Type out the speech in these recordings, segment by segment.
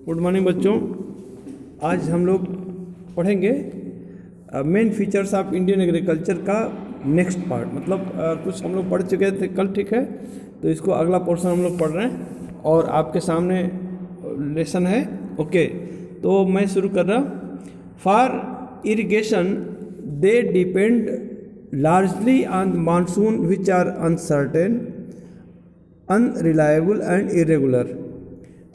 Good morning बच्चों। आज हम लोग पढ़ेंगे main features of Indian agriculture का नेक्स्ट पार्ट। मतलब कुछ हम लोग पढ़ चुके थे कल, ठीक है, तो इसको अगला पोर्शन हम लोग पढ़ रहे हैं और आपके सामने लेसन है। ओके, तो मैं शुरू कर रहा हूँ। For irrigation they depend largely on monsoon which are uncertain, unreliable and irregular.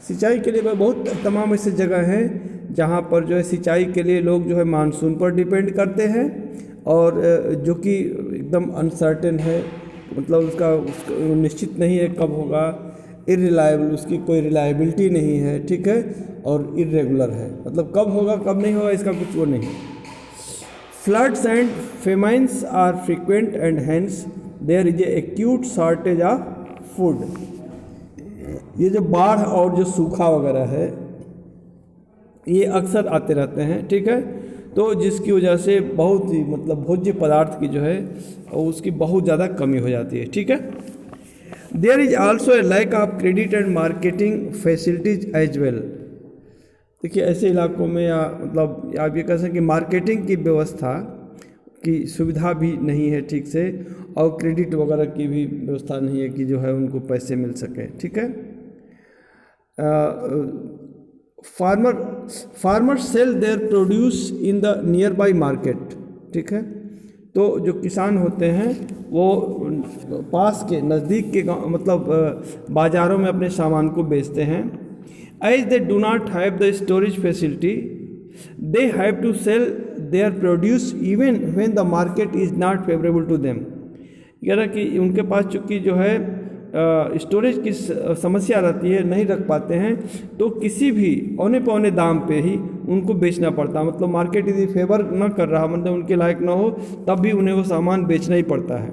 सिंचाई के लिए बहुत तमाम ऐसे जगह हैं जहाँ पर जो है सिंचाई के लिए लोग जो है मानसून पर डिपेंड करते हैं और जो कि एकदम अनसर्टेन है, मतलब उसका निश्चित नहीं है कब होगा, इरिलायबल, उसकी कोई रिलायबिलिटी नहीं है, ठीक है, और इरेगुलर है, मतलब कब होगा कब नहीं होगा इसका कुछ वो नहीं। Floods and famines are frequent and hence there is a acute shortage of food. ये जो बाढ़ और जो सूखा वगैरह है ये अक्सर आते रहते हैं, ठीक है, तो जिसकी वजह से बहुत ही मतलब भोज्य पदार्थ की जो है उसकी बहुत ज़्यादा कमी हो जाती है, ठीक है। There is also a lack of credit and marketing facilities as well. देखिए ऐसे इलाकों में या मतलब आप ये कह सकते हैं कि मार्केटिंग की व्यवस्था की सुविधा भी नहीं है ठीक से, और क्रेडिट वगैरह की भी व्यवस्था नहीं है कि जो है उनको पैसे मिल सके, ठीक है। Farmer sell their produce in the nearby market, ठीक है, तो जो किसान होते हैं वो पास के नज़दीक के मतलब बाज़ारों में अपने सामान को बेचते हैं। As they do not have the storage facility they have to sell their produce even when the market is not favourable to them. यानी कि उनके पास चूँकि जो है स्टोरेज की समस्या रहती है, नहीं रख पाते हैं, तो किसी भी औने पौने दाम पे ही उनको बेचना पड़ता है। मतलब मार्केट यदि फेवर न कर रहा, मतलब उनके लायक न हो, तब भी उन्हें वो सामान बेचना ही पड़ता है।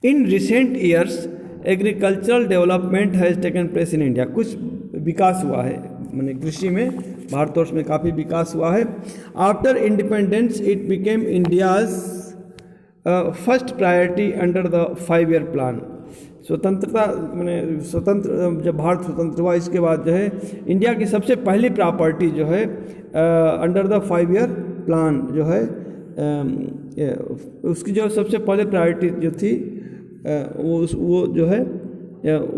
In recent years agricultural development has taken place in India. कुछ विकास हुआ है, माने कृषि में भारतवर्ष में काफ़ी विकास हुआ है। After independence it became India's first priority under the 5 year plan. स्वतंत्रता मैंने जब भारत स्वतंत्र हुआ इसके बाद जो है इंडिया की सबसे पहली प्रॉपर्टी जो है अंडर द 5 ईयर प्लान जो है उसकी जो सबसे पहले प्रायोरिटी जो थी वो जो है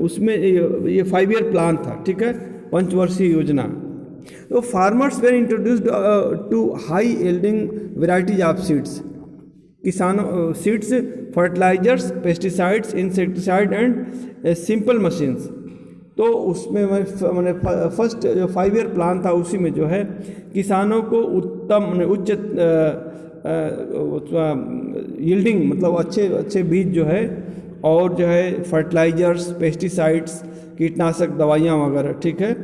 उसमें ये 5 ईयर प्लान था, ठीक है, पंचवर्षीय योजना। तो farmers were introduced to high yielding varieties of seeds. किसानों seeds, fertilisers, pesticides, insecticide and simple machines. तो उसमें मैंने फर्स्ट जो 5 ईयर प्लान था उसी में जो है किसानों को उत्तम उच्च यील्डिंग मतलब अच्छे बीज जो है और जो है फर्टिलाइजर्स, पेस्टिसाइड्स, कीटनाशक दवाइयाँ वगैरह, ठीक है,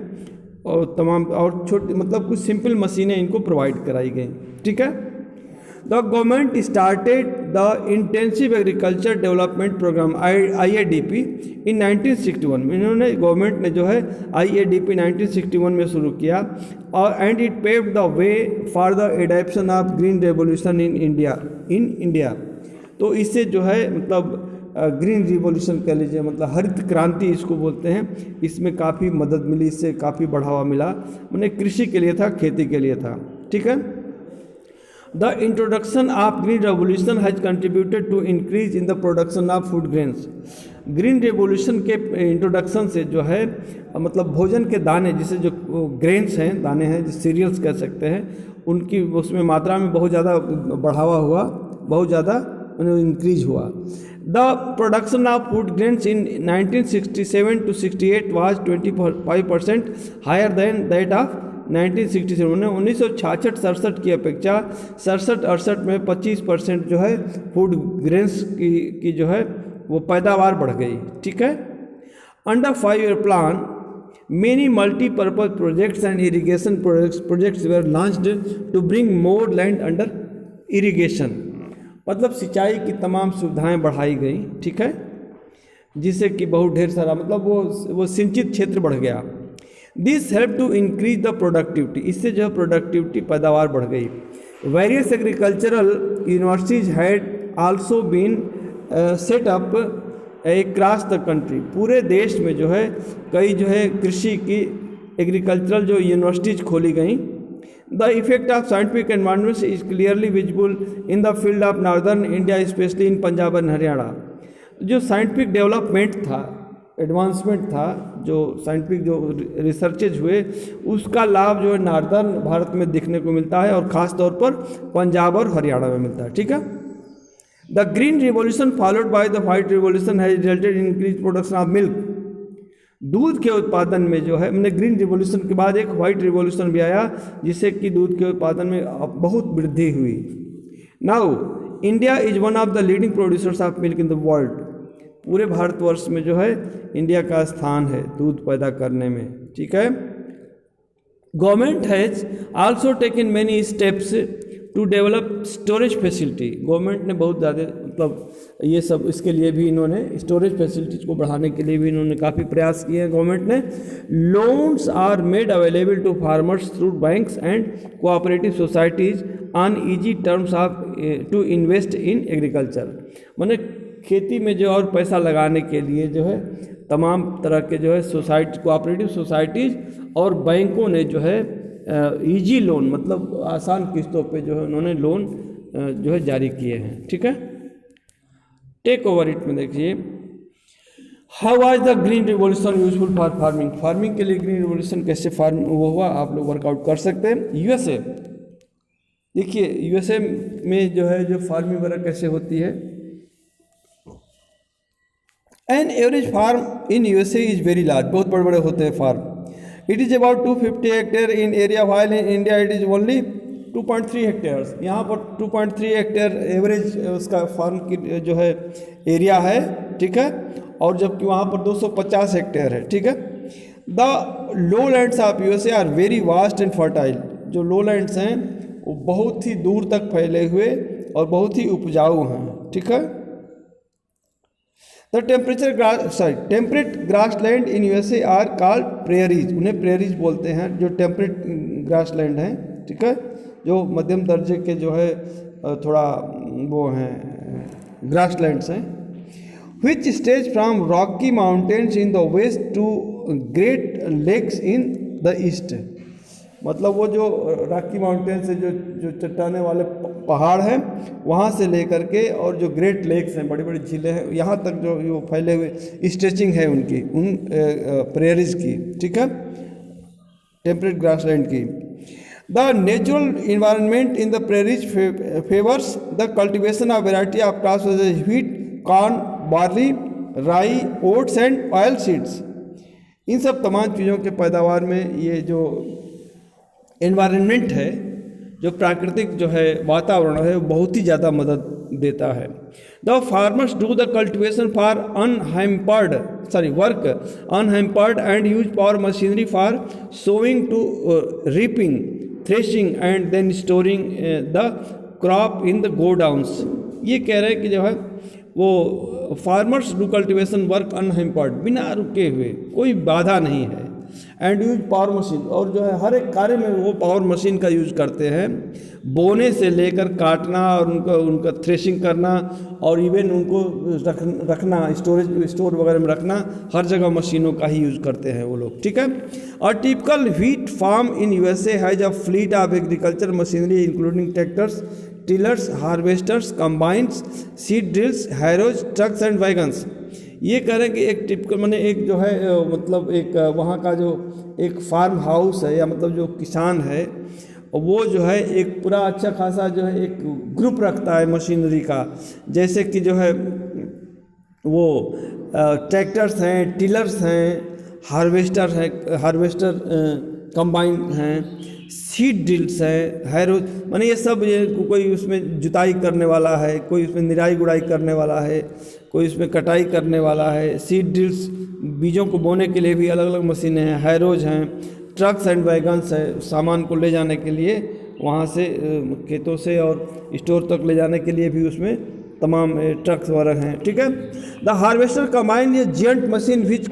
और तमाम और छोटी मतलब कुछ सिंपल मशीनें इनको प्रोवाइड कराई गई, ठीक है। The government started the intensive agriculture development programme IADP in 1961। इन्होंने गवर्नमेंट ने जो है IADP 1961 में शुरू किया और and it paved the way for the adoption of green revolution in India. तो इससे जो है मतलब ग्रीन रिवॉल्यूशन कह लीजिए, मतलब हरित क्रांति इसको बोलते हैं, इसमें काफ़ी मदद मिली, इससे काफ़ी बढ़ावा मिला, मैंने कृषि के लिए था, खेती के लिए था, ठीक है। The introduction of green revolution has contributed to increase in the production of food grains. Green revolution के इंट्रोडक्शन से जो है मतलब भोजन के दाने, जिसे जो ग्रेन्स हैं, दाने हैं, जो सीरियल्स कह सकते हैं, उनकी उसमें मात्रा में बहुत ज़्यादा बढ़ावा हुआ, बहुत ज़्यादा इंक्रीज हुआ। The production of food grains in 1967 to 68 was 25% higher than that of 1967। उन्हें 1966-67 की अपेक्षा 67-68 में 25% जो है फूड ग्रेन्स की जो है वो पैदावार बढ़ गई, ठीक है। Under 5 year plan many multipurpose projects and irrigation projects were launched to bring more land under irrigation. मतलब सिंचाई की तमाम सुविधाएं बढ़ाई गई, ठीक है, जिससे कि बहुत ढेर सारा मतलब वो सिंचित क्षेत्र बढ़ गया। This help to increase the productivity, इससे जो है प्रोडक्टिविटी पैदावार बढ़ गई। Various agricultural universities had also been set up cross the country. पूरे देश में जो है कई जो है कृषि की एग्रीकल्चरल जो यूनिवर्सिटीज़ खोली गई। The effect of scientific environment is clearly visible in the field of northern India specially in Punjab and Haryana. जो साइंटिफिक डेवलपमेंट था, एडवांसमेंट था, जो साइंटिफिक जो रिसर्चेज हुए, उसका लाभ जो है नॉर्दर्न भारत में देखने को मिलता है और ख़ास तौर पर पंजाब और हरियाणा में मिलता है। ठीक है। The green revolution followed by the white revolution has resulted in increase production of milk. दूध के उत्पादन में जो है हमने ग्रीन रिवॉल्यूशन के बाद एक वाइट रिवॉल्यूशन भी आया, जिससे कि दूध के उत्पादन में बहुत वृद्धि हुई। Now India is one of the leading producers of milk in the world. पूरे भारतवर्ष में जो है इंडिया का स्थान है दूध पैदा करने में। ठीक है। Government has also taken many steps to develop storage facility. Government ने बहुत ज़्यादा मतलब ये सब इसके लिए भी इन्होंने स्टोरेज फैसिलिटीज़ को बढ़ाने के लिए भी इन्होंने काफ़ी प्रयास किए हैं गवर्नमेंट ने। Loans are made available to farmers through banks and cooperative societies on easy terms of to invest in agriculture. माने खेती में जो और पैसा लगाने के लिए जो है तमाम तरह के जो है कोऑपरेटिव सोसाइटीज़ और बैंकों ने जो है इजी लोन मतलब आसान किस्तों पे जो है उन्होंने लोन जो है जारी किए हैं। ठीक है। टेक ओवर इट में देखिए, how was the green revolution useful for farming. Farming के लिए ग्रीन रिवॉल्यूशन कैसे वो हुआ, आप लोग वर्कआउट कर सकते हैं। यूएसए देखिए, यूएसए में जो है जो फार्मिंग वगैरह कैसे होती है। An average farm in USA is very large, बहुत बड़े बड़े होते हैं farm. It is about 250 hectare in area, while in India it is only 2.3 hectares. यहाँ पर 2.3 हेक्टेयर एवरेज उसका फार्म की जो है एरिया है। ठीक है। और जबकि वहाँ पर 250 हेक्टेयर है। ठीक है। The low lands of USA are very vast and fertile. जो लो लैंड्स हैं वो बहुत ही दूर तक फैले हुए और बहुत ही उपजाऊ हैं। ठीक है। The temperate grassland in USA are called prairies. उन्हें प्रेयरीज बोलते हैं जो टेम्परेट ग्रासलैंड हैं। ठीक है। जो मध्यम दर्जे के जो है थोड़ा वो हैं ग्रासलैंड्स हैं। Which stage from Rocky Mountains in the west to Great Lakes in the east. मतलब वो जो रॉकी माउंटेन से जो चट्टाने वाले पहाड़ हैं वहाँ से लेकर के और जो ग्रेट लेक्स हैं, बड़ी बड़ी झीलें हैं, यहाँ तक जो फैले हुए स्ट्रेचिंग है उनकी उन प्रेयरीज की। ठीक है। टेम्परेट ग्रासलैंड की। The natural environment in the prairies favours the cultivation of variety of crops such as wheat, corn, barley, rye, oats and oil seeds. इन सब तमाम चीज़ों के पैदावार में ये जो एनवायरनमेंट है, जो प्राकृतिक जो है वातावरण है, वो बहुत ही ज़्यादा मदद देता है। The farmers do the cultivation for work unhampered and use power machinery for sowing to reaping, threshing and then storing the crop in the godowns. ये कह रहे हैं कि जो है वो farmers do cultivation work unhampered, बिना रुके हुए, कोई बाधा नहीं है। एंड यूज पावर मशीन, और जो है हर एक कार्य में वो पावर मशीन का यूज करते हैं। बोने से लेकर काटना और उनका थ्रेशिंग करना और इवन उनको रखना स्टोर वगैरह में रखना, हर जगह मशीनों का ही यूज करते हैं वो लोग। ठीक है। और typical wheat farm in USA has a fleet of agriculture machinery including tractors, tillers, harvesters, combines, seed drills, harrows, trucks and wagons. ये कह रहे हैं कि एक टिपिकल मैंने एक जो है मतलब एक वहाँ का जो एक फार्म हाउस है या मतलब जो किसान है वो जो है एक पूरा अच्छा खासा जो है एक ग्रुप रखता है मशीनरी का। जैसे कि जो है वो ट्रैक्टर्स हैं, टिलर्स हैं, हार्वेस्टर कंबाइन हैं, सीड ड्रिल्स है, हैरो, माने ये सब कोई उसमें जुताई करने वाला है, कोई उसमें निराई गुड़ाई करने वाला है, कोई उसमें कटाई करने वाला है। सीड ड्रिल्स बीजों को बोने के लिए भी अलग अलग मशीनें हैं, हैरोज हैं, ट्रक्स एंड वैगन्स है, सामान को ले जाने के लिए वहाँ से खेतों से और स्टोर तक ले जाने के लिए भी उसमें तमाम ट्रक्स वगैरह हैं। ठीक है। द हार्वेस्टर कंबाइन ये giant machine which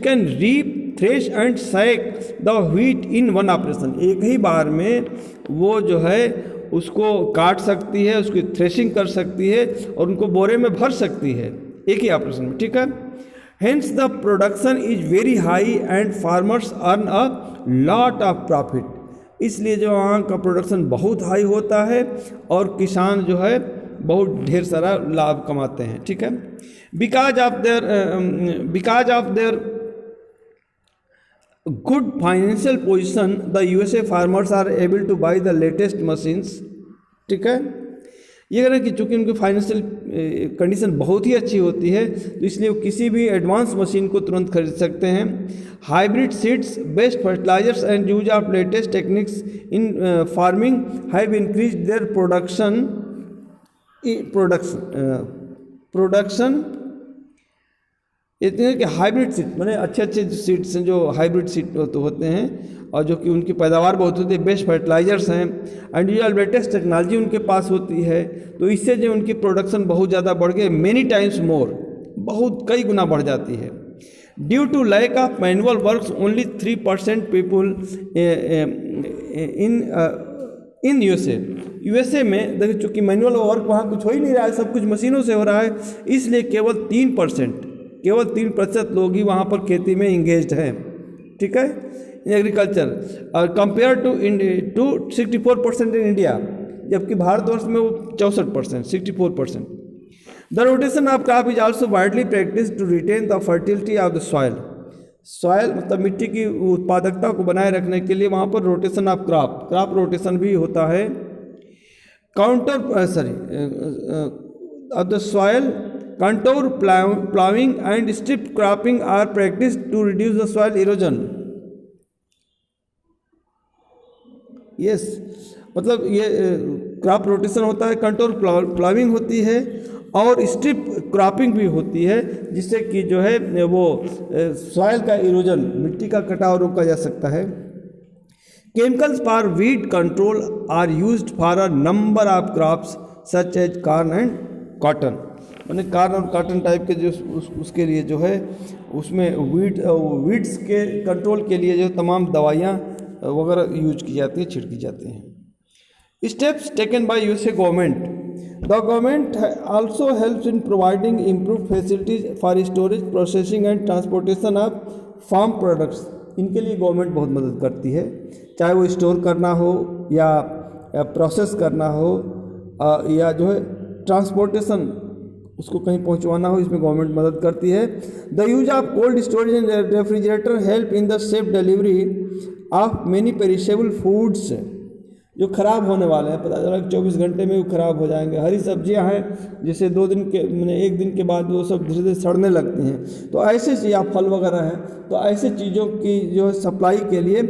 can reap, thresh and sack the wheat in one operation. एक ही बार में वो जो है उसको काट सकती है, उसकी थ्रेशिंग कर सकती है और उनको बोरे में भर सकती है एक ही ऑपरेशन में। ठीक है। Hence the production is very high and farmers earn a lot of profit. इसलिए जो वहाँ का प्रोडक्शन बहुत हाई होता है और किसान जो है बहुत ढेर सारा लाभ कमाते हैं, ठीक है। Because of their good financial position the USA farmers are able to buy the latest machines, ठीक है। ये कह रहे हैं कि चूँकि उनकी फाइनेंशियल कंडीशन बहुत ही अच्छी होती है तो इसलिए वो किसी भी एडवांस मशीन को तुरंत खरीद सकते हैं। Hybrid seeds, best fertilizers and use of latest techniques in farming have increase their production. इतने कि हाइब्रिड सीड मैंने अच्छे सीड्स हैं जो हाइब्रिड सीड होते हैं और जो कि उनकी पैदावार बहुत होती है, बेस्ट फर्टिलाइजर्स हैं एंड ये लेटेस्ट टेक्नोलॉजी उनके पास होती है, तो इससे जो उनकी प्रोडक्शन बहुत ज़्यादा बढ़ गई, मेनी टाइम्स मोर, बहुत कई गुना बढ़ जाती है। Due to lack of manual work only 3% people in USA में देखिए, चूँकि मैनुअल वर्क वहाँ कुछ हो ही नहीं रहा है, सब कुछ मशीनों से हो रहा है, इसलिए केवल 3% लोग ही वहाँ पर खेती में इंगेज्ड हैं, ठीक है, एग्रीकल्चर, और कंपेयर टू 64% इन इंडिया, जबकि भारतवर्ष में वो 64%, 64%। The rotation of crop is also widely practice to retain the fertility of the soil मतलब मिट्टी की उत्पादकता को बनाए रखने के लिए वहाँ पर रोटेशन ऑफ क्रॉप रोटेशन भी होता है। Of the soil, contour ploughing and strip cropping are practice to reduce the soil erosion. Yes, मतलब ये क्रॉप रोटेशन होता है, कंटोर प्लाविंग होती है और स्ट्रिप क्रॉपिंग भी होती है, जिससे कि जो है वो सॉइल का इरोजन, मिट्टी का कटाव रोका जा सकता है। Chemicals for weed control are used for a number of crops such as corn and cotton. मैंने कॉर्न और कॉटन टाइप के जो उसके लिए जो है उसमें वीड्स के कंट्रोल के लिए जो तमाम दवाइयाँ वगैरह यूज की जाती हैं, छिड़की जाती हैं। Steps taken by USA government, the government also helps in providing improve facilities for storage, processing and transportation of farm products. इनके लिए गवर्नमेंट बहुत मदद करती है, चाहे वो स्टोर करना हो या प्रोसेस करना हो या जो है ट्रांसपोर्टेशन उसको कहीं पहुंचवाना हो, इसमें गवर्नमेंट मदद करती है। The use of cold storage and refrigerator help in the safe delivery of many perishable foods, जो ख़राब होने वाले हैं, पता चला 24 घंटे में वो ख़राब हो जाएंगे। हरी सब्जियां हैं जैसे 2 दिन के मैंने 1 दिन के बाद वो सब धीरे धीरे सड़ने लगती हैं, तो ऐसे चीज़, या फल वगैरह हैं, तो ऐसे चीज़ों की जो सप्लाई के लिए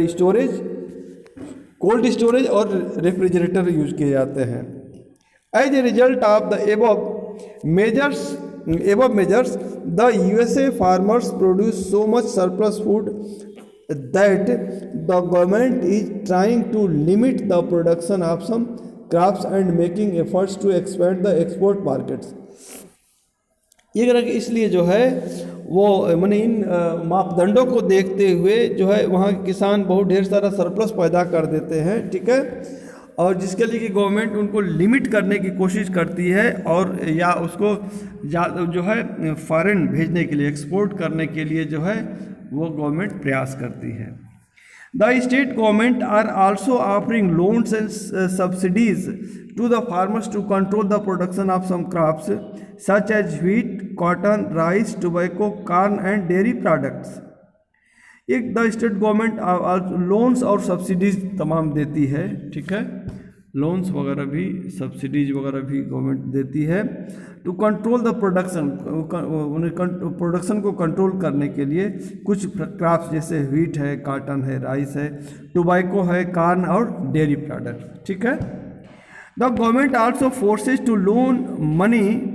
स्टोरेज, कोल्ड स्टोरेज और रेफ्रिजरेटर यूज किए जाते हैं। As a result of the above measures, the USA farmers produce so much surplus food that the government is trying to limit the production of some crops and making efforts to expand the export markets। ये कह रहा कि इसलिए जो है वो मैंने इन मापदंडों को देखते हुए जो है वहाँ के किसान बहुत ढेर सारा सरप्लस पैदा कर देते हैं, ठीक है, और जिसके लिए कि गवर्नमेंट उनको लिमिट करने की कोशिश करती है और या उसको जो है फॉरेन भेजने के लिए, एक्सपोर्ट करने के लिए जो है वो गवर्नमेंट प्रयास करती है। The state government are also offering loans and subsidies to the farmers to control the production of some crops such as wheat, cotton, rice, tobacco, corn and dairy products. एक द स्टेट गवर्नमेंट लोन्स और subsidies तमाम देती है, ठीक है, loans वगैरह भी, subsidies वगैरह भी गवर्नमेंट देती है to control the production, production को कंट्रोल करने के लिए कुछ क्रॉप्स जैसे व्हीट है, कॉटन है, राइस है, टोबैको है, कॉर्न और डेयरी प्रोडक्ट, ठीक है। The government also forces to loan money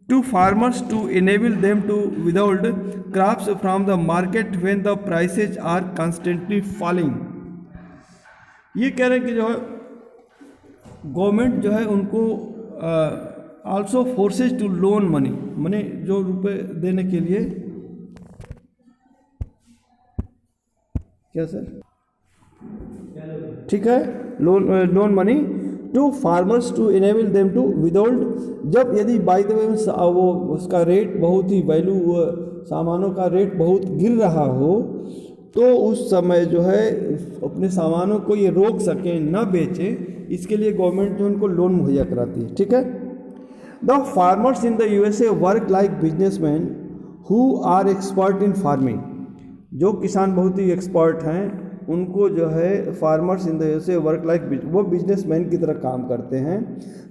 to farmers to enable them to withhold crops from the market when the prices are constantly falling। ये कह रहे हैं कि जो है गवर्नमेंट जो है उनको also forces to loan money, मैंने जो रुपए देने के लिए, क्या सर, ठीक है, loan money to farmers to enable them to withhold, जब यदि बाय द वे वो उसका रेट बहुत ही वैल्यू सामानों का रेट बहुत गिर रहा हो तो उस समय जो है अपने सामानों को ये रोक सकें, न बेचें, इसके लिए गवर्नमेंट जो उनको लोन मुहैया कराती है। ठीक है। The farmers in the USA work like businessman who are expert in farming. जो किसान बहुत ही एक्सपर्ट हैं उनको जो है farmers in the USA work like, वो बिजनेसमैन की तरह काम करते हैं।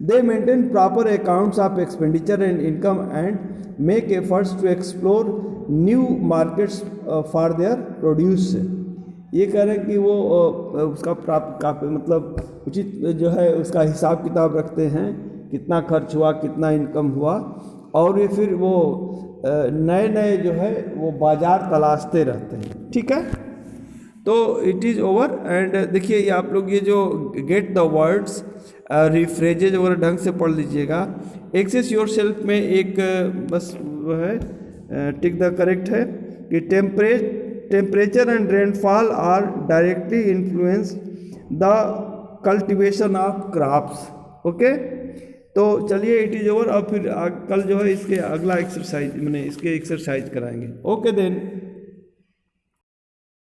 They maintain proper accounts of expenditure and income and make efforts to explore new markets for their produce. ये कह रहे हैं कि वो उसका प्राप्त मतलब उचित जो है उसका हिसाब किताब रखते हैं, कितना खर्च हुआ, कितना इनकम हुआ, और ये फिर वो नए नए जो है वो बाज़ार तलाशते रहते हैं। ठीक है। तो इट इज़ ओवर। एंड देखिए ये आप लोग ये जो गेट द वर्ड्स रिफ्रेजेज वगैरह ढंग से पढ़ लीजिएगा। एक्सेस योर सेल्फ में एक बस वो है टिक द करेक्ट है कि temperature and rainfall are directly influence the cultivation of crops. Okay, तो चलिए इट इज़ ओवर। और फिर कल जो है इसके अगला एक्सरसाइज मैंने इसके एक्सरसाइज कराएंगे। Okay then.